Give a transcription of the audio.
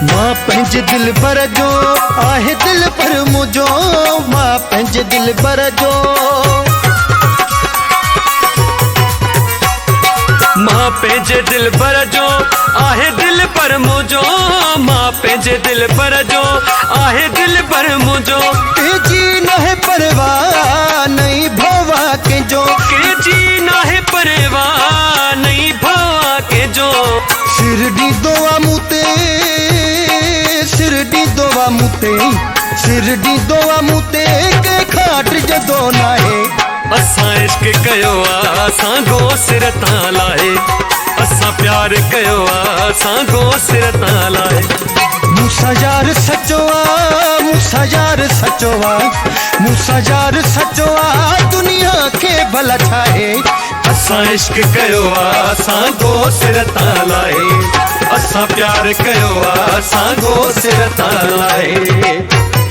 मां पंहिंजे दिल भर जो आहे दिल पर मुझो, मां पंहिंजे दिल भर जो, मां पंहिंजे दिल भर जो आहे दिल पर मुझो, मां पंहिंजे दिल भर जो आहे दिल पर मुझो। जी न है परवाह नहीं भवा के जो, के जी ना है परवाह नहीं भवा के जो। शिरडी दोआ मुते, शिरडी दोआ मुते, शिरडी दोआ मुते के खाट जदो नाहे। असां इश्क कयो आ असां गो सिर तां लाहे, असां प्यार कयो आ असां गो सिर तां लाहे। मूंसां यार सचो आ, मूंसां यार सचो आ, मूंसां यार सचो आ, दुनिया के भला छाहे। असां इश्क कयो आ असां गो सिर तां लाहे, असां प्यार कयो आ असां गो सिर तां लाहे।